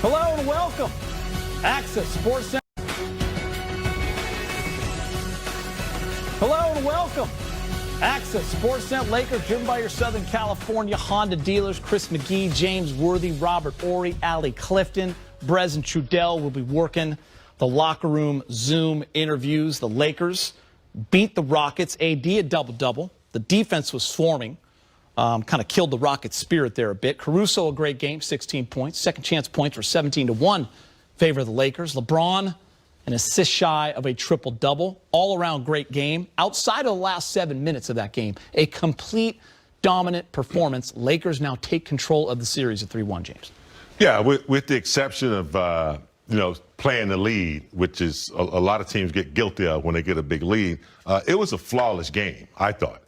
Hello and welcome. Access Sports Center. Hello and welcome. Access Sports Center. Lakers driven by your Southern California Honda dealers. Chris McGee, James Worthy, Robert Horry, Allie Clifton, Brez and Trudell will be working the locker room Zoom interviews. The Lakers beat the Rockets. AD a double-double. The defense was swarming. Kind of killed the Rockets' spirit there a bit. Caruso, a great game, 16 points. Second chance points were 17-1 favor of the Lakers. LeBron, an assist shy of a triple-double. All-around great game. Outside of the last 7 minutes of that game, a complete dominant performance. Lakers now take control of the series at 3-1, James. Yeah, with the exception of, playing the lead, which is a lot of teams get guilty of when they get a big lead. It was a flawless game, I thought.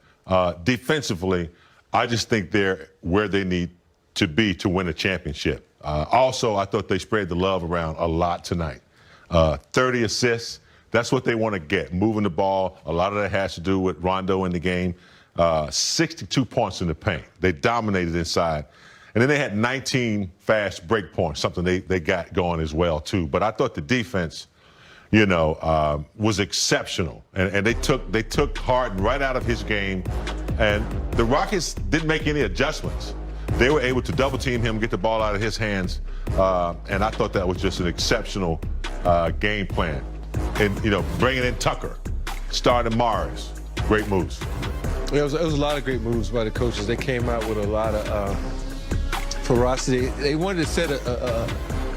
Defensively, I just think they're where they need to be to win a championship. Also, I thought they spread the love around a lot tonight. 30 assists, that's what they want to get, moving the ball. A lot of that has to do with Rondo in the game. 62 points in the paint. They dominated inside. And then they had 19 fast break points, something they got going as well, too. But I thought the defense, was exceptional. And they took Harden right out of his game. And the Rockets didn't make any adjustments. They were able to double team him, get the ball out of his hands. And I thought that was just an exceptional game plan. And, bringing in Tucker, starting Morris, great moves. Yeah, it was a lot of great moves by the coaches. They came out with a lot of ferocity. They wanted to set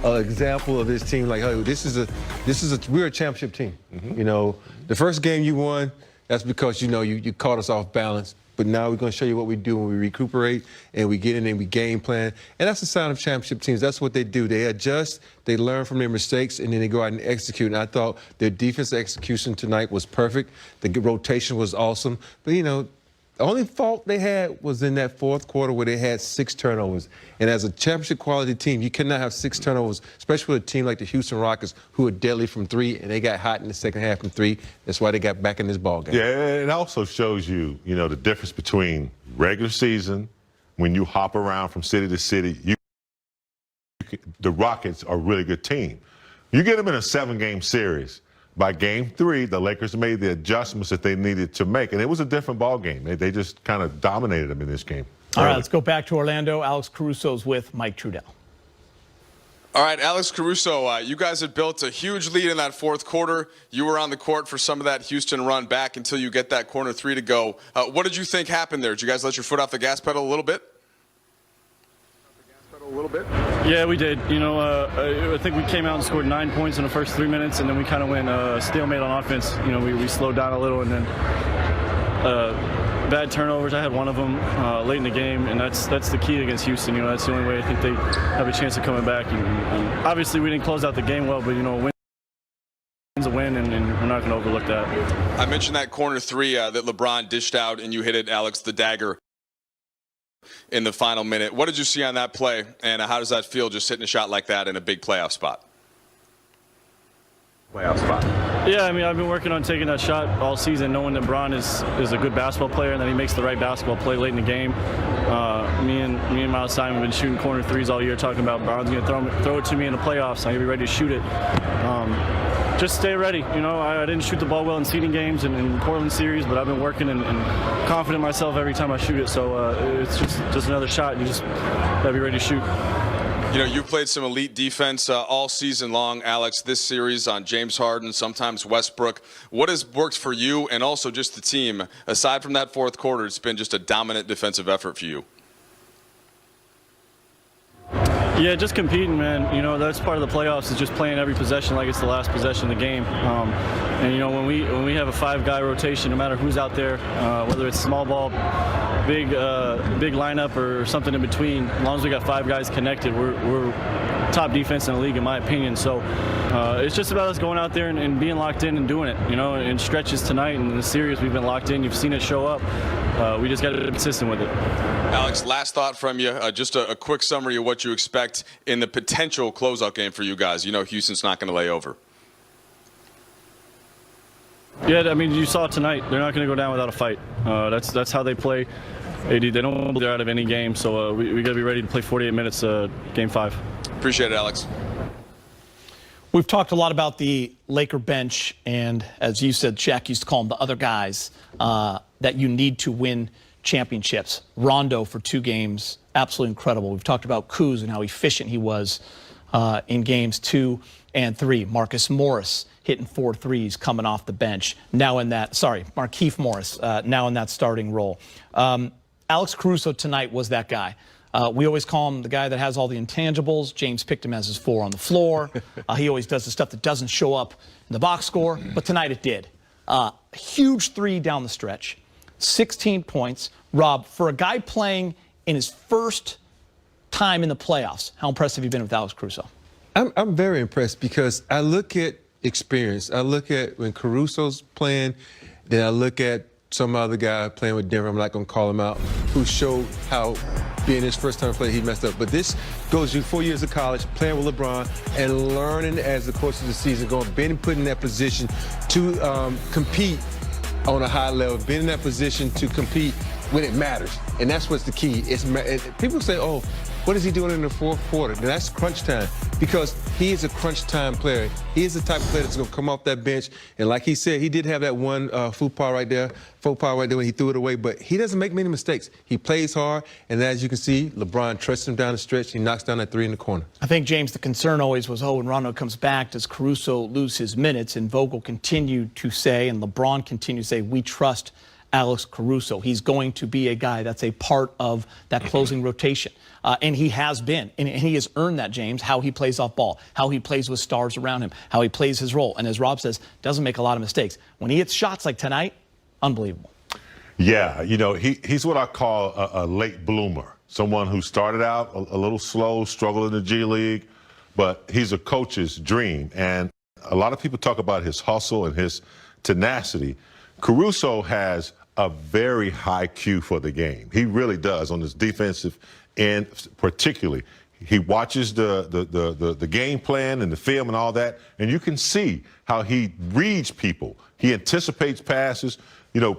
an example of this team. Like, hey, we're a championship team. Mm-hmm. The first game you won, that's because you caught us off balance. But now we're going to show you what we do when we recuperate and we get in and we game plan. And that's the sign of championship teams. That's what they do. They adjust, they learn from their mistakes, and then they go out and execute. And I thought their defensive execution tonight was perfect. The rotation was awesome. But, the only fault they had was in that fourth quarter where they had 6 turnovers. And as a championship quality team, you cannot have 6 turnovers, especially with a team like the Houston Rockets, who are deadly from 3, and they got hot in the second half from 3. That's why they got back in this ball game. Yeah, it also shows you, the difference between regular season, when you hop around from city to city, the Rockets are a really good team. You get them in a 7-game series. By game 3, the Lakers made the adjustments that they needed to make, and it was a different ball game. They just kind of dominated them in this game. All right, let's go back to Orlando. Alex Caruso's with Mike Trudell. All right, Alex Caruso, you guys had built a huge lead in that fourth quarter. You were on the court for some of that Houston run back until you get that corner 3 to go. What did you think happened there? Did you guys let your foot off the gas pedal a little bit? Yeah, we did. I think we came out and scored 9 points in the first 3 minutes, and then we kind of went stalemate on offense. We slowed down a little, and then bad turnovers. I had one of them late in the game, and that's the key against Houston. That's the only way I think they have a chance of coming back. And obviously, we didn't close out the game well, but a win's a win, and we're not going to overlook that. I mentioned that corner 3 that LeBron dished out, and you hit it, Alex, the dagger in the final minute. What did you see on that play, and how does that feel just hitting a shot like that in a big playoff spot? Yeah, I've been working on taking that shot all season, knowing that Bron is a good basketball player and that he makes the right basketball play late in the game. Me and Miles Simon have been shooting corner 3s all year, talking about Bron's going to throw it to me in the playoffs. I'm going to be ready to shoot it. Just stay ready. I didn't shoot the ball well in seeding games and in Portland series, but I've been working and confident in myself every time I shoot it. So it's just another shot. You just got to be ready to shoot. You played some elite defense all season long, Alex, this series on James Harden, sometimes Westbrook. What has worked for you and also just the team? Aside from that fourth quarter, it's been just a dominant defensive effort for you. Yeah, just competing, man. That's part of the playoffs, is just playing every possession like it's the last possession of the game. And when we have a 5-guy rotation, no matter who's out there, whether it's small ball, big lineup, or something in between, as long as we got 5 guys connected, we're top defense in the league, in my opinion. So it's just about us going out there and being locked in and doing it. In stretches tonight and in the series, we've been locked in. You've seen it show up. We just got to be consistent with it. Alex, last thought from you, just a quick summary of what you expect in the potential closeout game for you guys. Houston's not going to lay over. Yeah, you saw it tonight. They're not going to go down without a fight. That's how they play. AD, they don't they're out of any game, so we got to be ready to play 48 minutes, game 5. Appreciate it, Alex. We've talked a lot about the Laker bench, and as you said, Shaq used to call them the other guys that you need to win championships. Rondo for 2 games, absolutely incredible. We've talked about Kuz and how efficient he was in games 2 and 3. Marcus Morris hitting 4 threes coming off the bench. Now in that, Markieff Morris, now in that starting role. Alex Caruso tonight was that guy. We always call him the guy that has all the intangibles. James picked him as his 4 on the floor. He always does the stuff that doesn't show up in the box score, but tonight it did. Huge 3 down the stretch, 16 points. Rob, for a guy playing in his first time in the playoffs, how impressed have you been with Alex Caruso? I'm very impressed because I look at experience. I look at when Caruso's playing, then I look at some other guy playing with Denver, I'm not going to call him out, who showed how being his first time player, he messed up. But this goes you 4 years of college, playing with LeBron, and learning as the course of the season, being put in that position to compete on a high level, being in that position to compete when it matters. And that's what's the key. People say, oh, what is he doing in the fourth quarter? Now, that's crunch time because he is a crunch time player. He is the type of player that's going to come off that bench. And like he said, he did have that one faux pas right there when he threw it away. But he doesn't make many mistakes. He plays hard. And as you can see, LeBron trusts him down the stretch. He knocks down that 3 in the corner. I think, James, the concern always was, when Rondo comes back, does Caruso lose his minutes? And Vogel continued to say, and LeBron continued to say, we trust Alex Caruso. He's going to be a guy that's a part of that closing rotation. And he has been. And he has earned that, James, how he plays off ball, how he plays with stars around him, how he plays his role. And as Rob says, doesn't make a lot of mistakes. When he hits shots like tonight, unbelievable. Yeah, he's what I call a late bloomer. Someone who started out a little slow, struggled in the G League, but he's a coach's dream. And a lot of people talk about his hustle and his tenacity. Caruso has a very high Q for the game. He really does on his defensive end, particularly. He watches the game plan and the film and all that, and you can see how he reads people. He anticipates passes,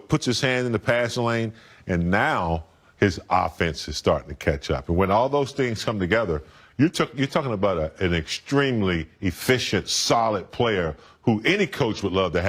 puts his hand in the passing lane, and now his offense is starting to catch up. And when all those things come together, you're talking about an extremely efficient, solid player who any coach would love to have.